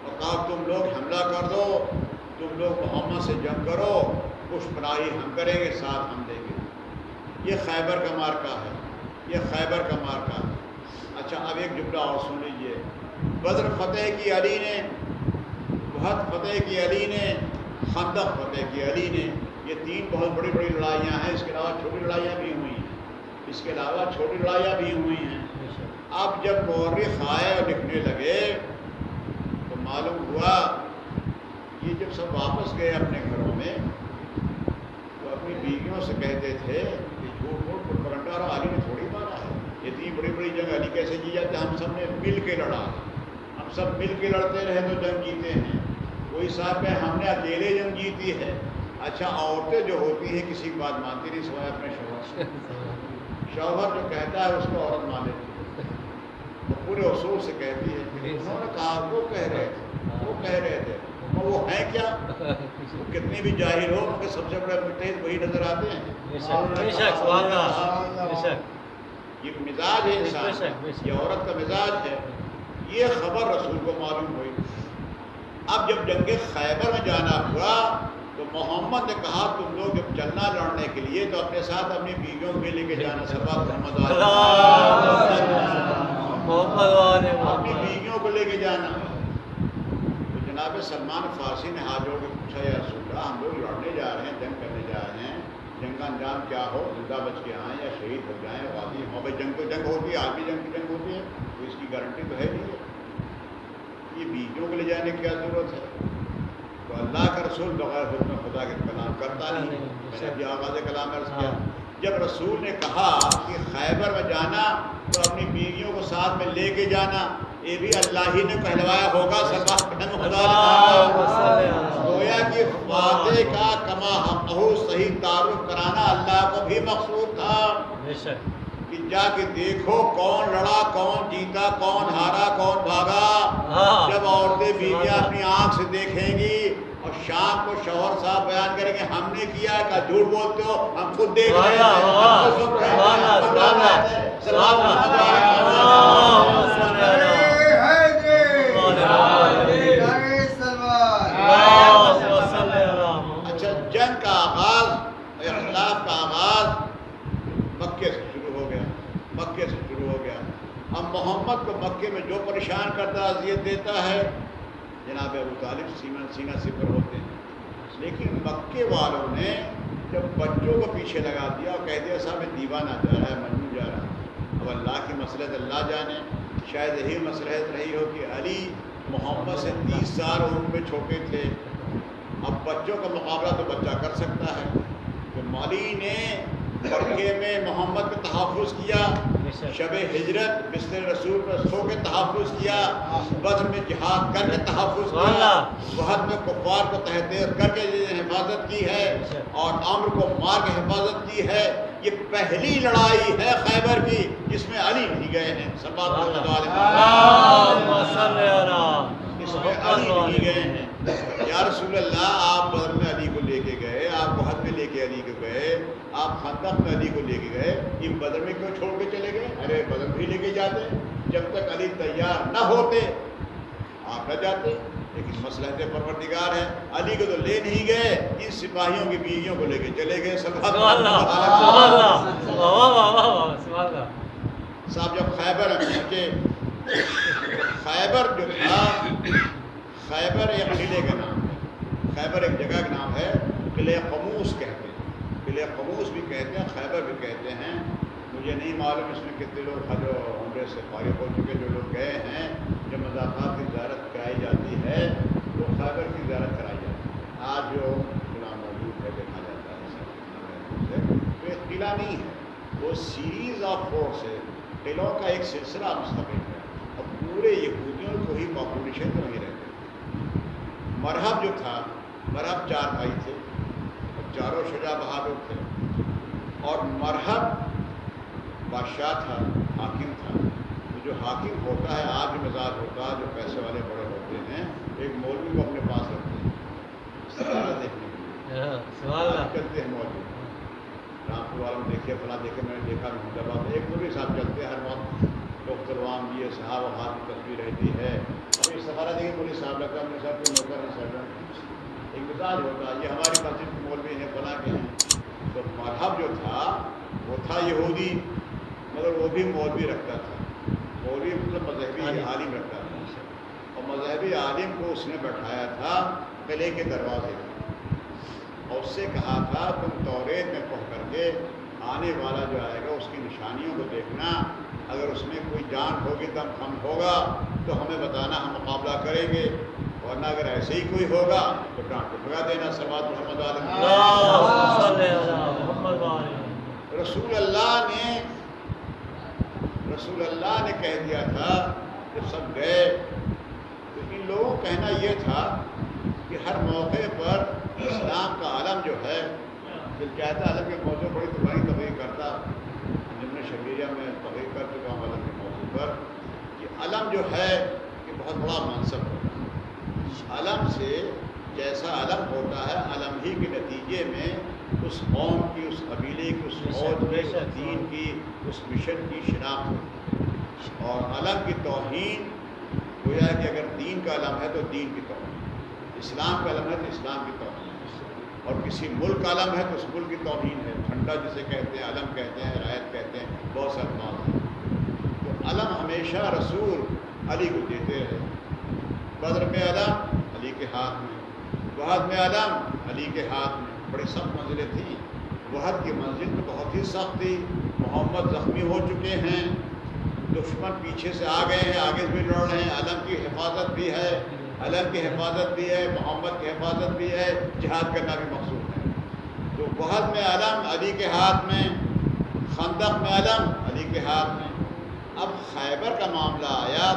[SPEAKER 5] اور کہا تم لوگ حملہ کر دو، تم لوگ محمد سے جنگ کرو، پشت پناہی ہم کریں گے، ساتھ ہم دیں گے۔ یہ خیبر کا مارکا ہے، یہ خیبر کا مارکا ہے۔ اچھا اب ایک جملہ اور سن لیجیے، بدر فتح کی علی نے، احد فتح کی علی نے، خندق فتح کی علی نے۔ یہ 3 بہت بڑی بڑی لڑائیاں ہیں، اس کے علاوہ چھوٹی لڑائیاں بھی ہوئی ہیں، اس کے علاوہ چھوٹی لڑائیاں بھی ہوئی ہیں۔ اب جب مورخ آئے اور لکھنے لگے تو معلوم ہوا یہ جب سب واپس گئے اپنے گھروں میں تو اپنی بیویوں سے کہتے تھے کہ جھوٹ موٹ پرپرنڈا اور علی نے تھوڑی مارا ہے، اتنی بڑی بڑی جنگ علی کیسے جی جاتے؟ ہم سب نے مل کے لڑا، ہم سب مل کے لڑتے رہے تو جنگ جیتے ہیں۔ کوئی صاحب ہے ہم نے اکیلے جنگ جیتی ہے۔ اچھا عورتیں جو ہوتی ہیں کسی کی بات مانتی نہیں سوائے اپنے شوہر سے، شوہر جو کہتا ہے اس کو عورت مان لیتی ہے، وہ پورے اصول سے کہتی ہے کہ انہوں نے کہا، وہ کہہ رہے تھے، وہ کہہ رہے تھے، اور وہ ہیں کیا؟ وہ کتنے بھی جاہل ہو ان کے سب سے بڑے مجتہد وہی نظر آتے ہیں۔ یہ مزاج ہے انسان، یہ عورت کا مزاج ہے۔ یہ خبر رسول کو معلوم ہوئی۔ اب جب جنگ خیبر میں جانا ہوا تو محمد نے کہا تم لوگ جب چلنا لڑنے کے لیے تو اپنے ساتھ اپنی بیویوں کو بھی لے کے جانا، سبب محمد اپنی بیویوں کو لے کے جانا۔ تو جناب سلمان فارسی نے ہاتھ جوڑ کے پوچھا یا رسول اللہ ہم لوگ لڑنے جا رہے ہیں، جنگ کرنے جا رہے ہیں، جنگ کا انجام کیا ہو، زندہ بچ کے آئیں یا شہید ہو جائیں، غازی ہو۔ بھائی جنگ تو جنگ ہوتی ہے، آج بھی جنگ کی جنگ ہوتی ہے، تو اس کی گارنٹی تو ہے نہیں ہے، یہ بیویوں کو لے جانے کی کیا ضرورت ہے؟ تو اللہ کا رسول بغیر حکم خدا کے کلام کرتا نہیں۔ میں نے ابھی آغاز کلام عرض کیا، جب رسول نے کہا کہ خیبر میں جانا تو اپنی بیویوں کو ساتھ میں لے کے جانا، یہ بھی اللہ ہی نے کہلوایا ہوگا گویا کہ فاتح کا کما حقہ صحیح تعارف کرانا اللہ کو بھی مقصود تھا کہ جا کے دیکھو کون لڑا، کون جیتا، کون ہارا، کون بھاگا۔ جب عورتیں بیویاں اپنی آنکھ سے دیکھیں گی اور شام کو شوہر صاحب بیان کریں گے ہم نے کیا ہے، کہ جھوٹ بولتے ہو، ہم خود دیکھ رہے ہیں، اچھا جنگ کا آغاز، اختلاف کا آغاز مکے سے شروع ہو گیا، مکے سے شروع ہو گیا۔ اب محمد کو مکے میں جو پریشان کرتا، اذیت دیتا ہے، جناب ابو طالب سینہ سپر ہوتے ہیں، لیکن مکے والوں نے جب بچوں کو پیچھے لگا دیا اور کہہ دیا صاحب دیوانہ جا رہا ہے، مجنون جا رہا ہے، اب اللہ کی مصلحت اللہ جانے، شاید یہی مصلحت رہی ہو کہ علی محمد سے 30 سال عمر میں چھوٹے تھے، اب بچوں کا مقابلہ تو بچہ کر سکتا ہے، تو علی نے مکے میں محمد کا تحفظ کیا، شب ہجرت بستر رسول پر سو کے تحفظ کیا، بدر میں جہاد کر کے تحفظ کیا، احد میں کفار کو تحقیر کر کے حفاظت کی ہے، اور عمر کو مار کے حفاظت کی ہے۔ یہ پہلی لڑائی ہے خیبر کی جس میں علی نہیں گئے ہیں، اس میں علی نہیں گئے ہیں۔ یا رسول اللہ آپ بدر میں علی کو لے کے گئے، آپ احد میں لے کے علی کو گئے، آپ خندق میں علی کو لے کے گئے، یہ بدر میں کیوں چھوڑ کے چلے گئے؟ ارے بدر بھی لے کے جاتے، جب تک علی تیار نہ ہوتے آپ نہ جاتے، لیکن مصلحت پروردگار ہے، علی کو تو لے نہیں گئے، ان سپاہیوں کی بیویوں کو لے کے چلے گئے۔ صاحب جب خیبر پہنچے، خیبر جو تھا، خیبر ایک قلعے کا نام ہے، خیبر ایک جگہ کا نام ہے، قلعہ قموس کہتے ہیں، قلعہ قموس بھی کہتے ہیں، خیبر بھی کہتے ہیں۔ مجھے نہیں معلوم اس میں کتنے لوگ حج و عمرے سے فارغ ہو چکے، جو لوگ گئے ہیں، جب مضافات کی زیارت کرائی جاتی ہے تو خیبر کی زیارت کرائی جاتی ہے۔ آج جو قلعہ موجود ہے دیکھا جاتا ہے، تو ایک قلعہ نہیں ہے، وہ سیریز آف فورٹس ہے، قلعوں کا ایک سلسلہ مستقل ہے، اور پورے یہودیوں کو ہی پاپولیشن میں وہیں رہتے ہیں۔ مرحب جو تھا، مرحب 4 بھائی تھے اور چاروں شجاع بہادر تھے، اور مرحب بادشاہ تھا، حاکم تھا۔ جو حاکم ہوتا ہے، آج بھی مزاج ہوتا ہے، جو پیسے والے بڑے ہوتے ہیں، ایک مولوی کو اپنے پاس رکھتے ہیں ستارہ دیکھنے کے لیے، چلتے ہیں مولوی رامپور والوں نے دیکھے، فلاں دیکھے، میں نے دیکھا محمود ایک مولوی صاحب چلتے ہیں ہر وقت، ڈاکٹر عوام یہ صاحب و حال کی تصویر رہتی ہے، اب یہ ستارہ دیکھے مولوی صاحب لگتا ہے، اپنے صاحب کے نوکر ہیں، سر ایک مزاج ہوتا ہے، یہ ہماری مسجد کے مولوی ہیں، فلاں کے ہیں۔ تو مرحب جو تھا وہ تھا یہودی، مگر وہ بھی مولوی رکھتا تھا، مولوی مطلب مذہبی عالم رکھتا تھا، اور مذہبی عالم کو اس نے بیٹھایا تھا قلعے کے دروازے پر، اور اس سے کہا تھا تم توریت میں پڑھ کر کے آنے والا جو آئے گا اس کی نشانیوں کو دیکھنا، اگر اس میں کوئی جان ہوگی دم خم ہوگا تو ہمیں بتانا، ہم مقابلہ کریں گے، ورنہ اگر ایسے ہی کوئی ہوگا تو ڈانٹ کے بھگا دینا۔ صلوات محمد رسول اللہ نے کہہ دیا تھا جب سب گئے، تو ان لوگوں کا کہنا یہ تھا کہ ہر موقع پر اسلام کا علم جو ہے، دل چاہتا علم کے موضوع بڑی دبائی تباہی کرتا، جن میں شبیریہ میں تباہی کر چکا ہوں علم کے موضوع پر، کہ علم جو ہے یہ بہت بڑا منصب ہوتا ہے، علم سے جیسا علم ہوتا ہے، علم ہی کے نتیجے میں اس قوم کی، اس قبیلے کی، اس فوج کی، اس دین کی، اس مشن کی شناخت ہوتی ہے، اور علم کی توہین گویا کہ اگر دین کا علم ہے تو دین کی توہین، اسلام کا علم ہے تو اسلام کی توہین، اور کسی ملک کا علم ہے تو اس ملک کی توہین ہے۔ جھنڈا جسے کہتے ہیں، علم کہتے ہیں، رایت کہتے ہیں، بہت سے الفاظ ہیں۔ تو علم ہمیشہ رسول علی کو دیتے رہے، بدر میں علم علی کے ہاتھ میں، احد میں علم علی کے ہاتھ میں، بڑی سخت منزلیں تھیں۔ احد کی منزل تو بہت ہی سخت تھی، محمد زخمی ہو چکے ہیں، دشمن پیچھے سے آ گئے ہیں، آگے بھی لڑ رہے ہیں، علم کی حفاظت بھی ہے، علم کی حفاظت بھی ہے، محمد کی حفاظت بھی ہے، جہاد کرنا بھی مقصود ہے۔ تو احد میں علم علی کے ہاتھ میں، خندق میں علم علی کے ہاتھ میں۔ اب خیبر کا معاملہ آیا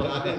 [SPEAKER 5] 40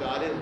[SPEAKER 5] 40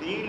[SPEAKER 5] 3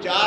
[SPEAKER 5] 4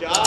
[SPEAKER 5] 4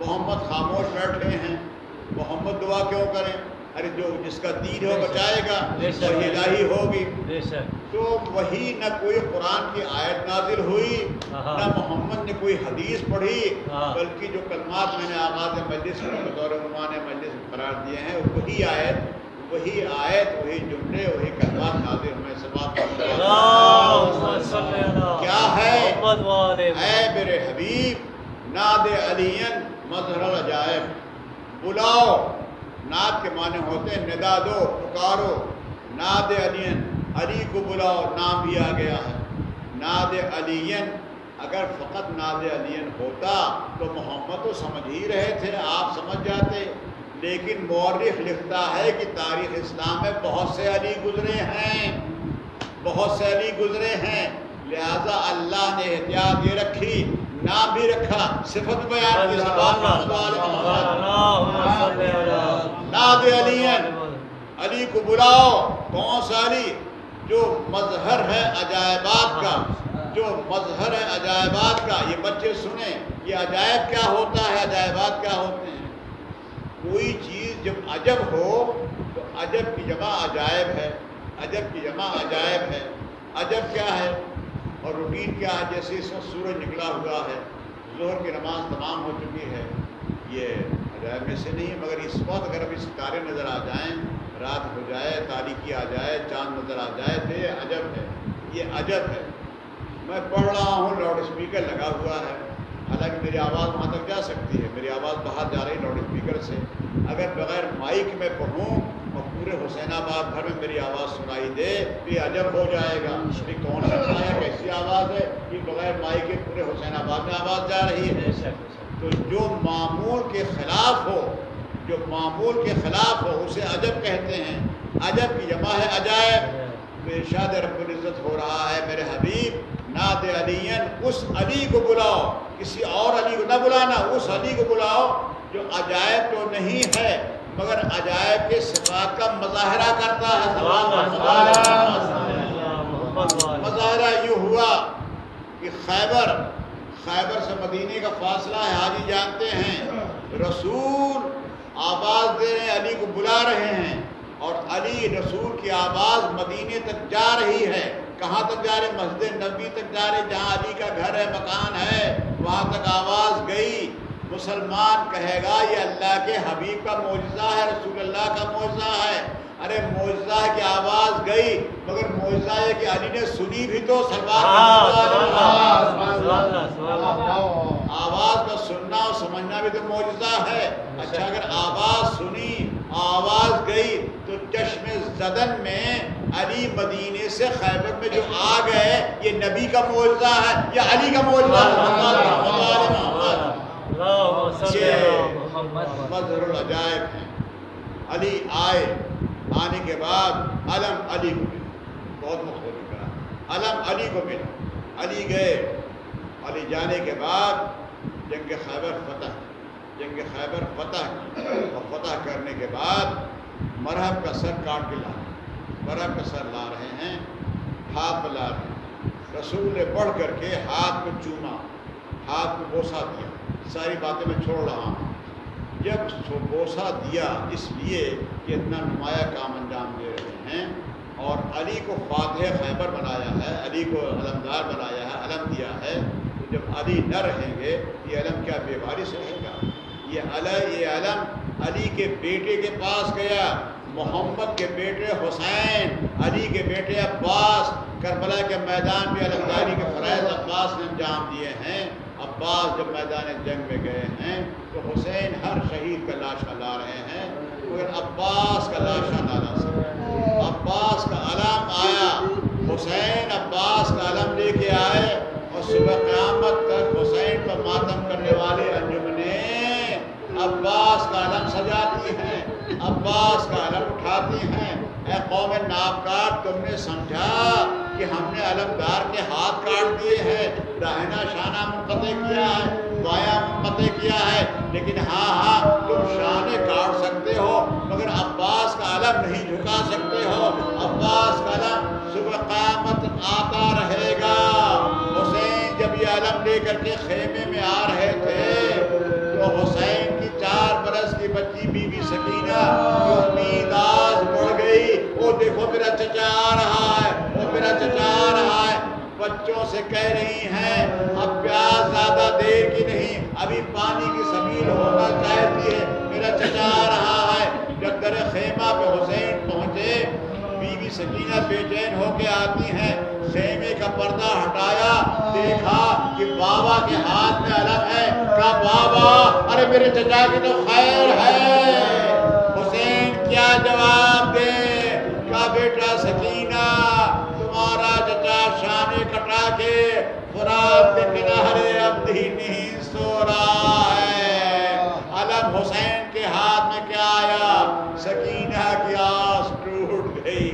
[SPEAKER 5] محمد خاموش بیٹھے ہیں، محمد دعا کیوں کریں؟ ارے جو جس کا دین ہو بچائے گا، وہی الہی ہوگی۔ تو وہی نہ کوئی قرآن کی آیت نازل ہوئی، نہ محمد نے کوئی حدیث پڑھی، بلکہ جو کلمات میں نے آغاز مجلس میں بطور عنوان مجلس میں قرار دیے ہیں، وہی آیت وہی جملے وہی کلمات نازل ہوئے۔ سباب کیا ہے؟ اے میرے حبیب ناد علین مظہر العجائب، بلاؤ۔ ناد کے معنی ہوتے ہیں ندا دو، پکارو۔ ناد علین، علی کو بلاؤ، نام بھی آ گیا ہے ناد علین۔ اگر فقط ناد علین ہوتا تو محمد تو سمجھ ہی رہے تھے، آپ سمجھ جاتے، لیکن مورخ لکھتا ہے کہ تاریخ اسلام میں بہت سے علی گزرے ہیں، لہذا اللہ نے احتیاط یہ رکھی، نام بھی رکھا، صفت بیان کی، ناد علین، علی کو بلاؤ۔ کون سا علی؟ جو مظہر ہے عجائبات کا، یہ بچے سنیں، یہ عجائب کیا ہوتا ہے، عجائبات کیا ہوتے ہیں؟ کوئی چیز جب عجب ہو تو عجب کی جمع عجائب ہے، عجب کیا ہے اور روٹین کیا ہے؟ جیسے اس وقت سورج نکلا ہوا ہے، ظہر کی نماز تمام ہو چکی ہے، یہ عجائب میں سے نہیں ہے، مگر اس وقت اگر ابھی ستارے نظر آ جائیں، رات ہو جائے، تاریکی آ جائے، چاند نظر آ جائے تو یہ عجب ہے۔ میں پڑھ رہا ہوں، لاؤڈ اسپیکر لگا ہوا ہے، حالانکہ میری آواز وہاں تک جا سکتی ہے، میری آواز باہر جا رہی لاؤڈ اسپیکر سے۔ اگر بغیر مائک میں پڑھوں اور پورے حسین آباد بھر میں میری آواز سنائی دے تو یہ عجب ہو جائے گا کہ کون سا ہے، کیسی آواز ہے کہ بغیر مائک کے پورے حسین آباد میں آواز جا رہی ہے۔ تو جو معمول کے خلاف ہو اسے عجب کہتے ہیں۔ عجب کی جمع ہے عجائب۔ ارشاد رب العزت ہو رہا ہے میرے حبیب ناد علین، اس علی کو بلاؤ، کسی اور علی کو نہ بلانا، اس علی کو بلاؤ جو عجائب تو نہیں ہے مگر عجائب کے صفات کا مظاہرہ کرتا ہے۔ مظاہرہ یوں ہوا کہ خیبر سے مدینے کا فاصلہ ہے، حاجی جانتے ہیں، رسول آواز دے رہے ہیں، علی کو بلا رہے ہیں، اور علی رسول کی آواز مدینے تک جا رہی ہے۔ کہاں تک جا رہے؟ مسجد نبی تک جا رہے، جہاں علی کا گھر ہے، مکان ہے، وہاں تک آواز گئی۔ مسلمان کہے گا یہ اللہ کے حبیب کا معجزہ ہے، رسول اللہ کا معجزہ ہے۔ ارے معجزہ ہے کہ آواز گئی، مگر معجزہ ہے کہ علی نے سنی بھی تو۔ آواز کا سننا اور سمجھنا بھی تو معجزہ ہے۔ اچھا اگر آواز سنی، آواز گئی، تو چشم زدن میں علی مدینے سے خیبر میں جو آ گئے، یہ نبی کا معجزہ ہے یا علی کا معجزہ ہے؟ مظہر العجائب ہیں۔ علی آئے، آنے کے بعد علم علی کو ملا، بہت مختلف کہا، علم علی کو ملا، علی گئے، علی جانے کے بعد جنگ خیبر فتح کی، اور فتح کرنے کے بعد مرہب کا سر کاٹ کے مرہب کا سر لا رہے ہیں، ہاتھ لا رہے ہیں۔ رسول نے بڑھ کر کے ہاتھ کو چوما، ہاتھ کو بوسہ دیا۔ ساری باتیں میں چھوڑ رہا ہوں۔ جب بوسہ دیا اس لیے کہ اتنا نمایاں کام انجام دے رہے ہیں، اور علی کو فاتح خیبر بنایا ہے، علی کو علمدار بنایا ہے، علم دیا ہے، تو جب علی نہ رہیں گے یہ علم کیا بے وارث رہے گا؟ یہ علم علی کے بیٹے کے پاس گیا، محمد کے بیٹے حسین، علی کے بیٹے عباس، کربلا کے میدان میں علمداری کے فرائض عباس نے انجام دیے ہیں۔ عباس جب میدان جنگ میں گئے ہیں تو حسین ہر شہید کا لاشا لا رہے ہیں، مگر عباس کا لاشا نہ لا سکے۔ عباس کا علم آیا، حسین عباس کا علم لے کے آئے، اور صبح قیامت تک حسین پر ماتم کرنے والے انجمنیں عباس کا علم سجاتی ہیں، عباس کا علم اٹھاتی ہیں۔ اے قوم نابکار، تم نے سمجھا کہ ہم نے علمدار کے ہاتھ کاٹ دیے ہیں، داہنا شانہ منقطع کیا ہے، بایاں منقطع کیا ہے، لیکن ہاں تم شانے کاٹ سکتے ہو مگر عباس کا علم نہیں جھکا سکتے ہو۔ عباس کا علم صبح قیامت آتا رہے گا۔ حسین جب یہ علم لے کر کے خیمے میں آ رہے تھے تو وہ حسین کی 4 برس کی بچی بی بی سکینہ کی امید آج بڑھ گئی. وہ دیکھو میرا چچا آ رہا ہے، وہ میرا چچا آ رہا ہے. بچوں سے کہہ رہی ہیں اب پیاس زیادہ دیر کی نہیں، ابھی پانی کی سبیل ہونا چاہتی ہے، میرا چچا آ رہا ہے. جب در خیمہ پہ حسین پہنچے، بی بی سکینہ بے چین ہو کے آتی ہیں. خیمے کا پردہ ہٹایا، دیکھا کہ بابا کے ہاتھ میں علم ہے. کہا بابا ارے میرے چچا کی تو خیر ہے. حسین کیا جواب دے؟ کہا بیٹا سکینہ تمہارا چچا شانے کٹا کے فرات کے کنارے اب بھی نہیں سو رہا ہے. علم حسین کے ہاتھ میں کیا آیا؟ سکینہ کی آس ٹوٹ گئی.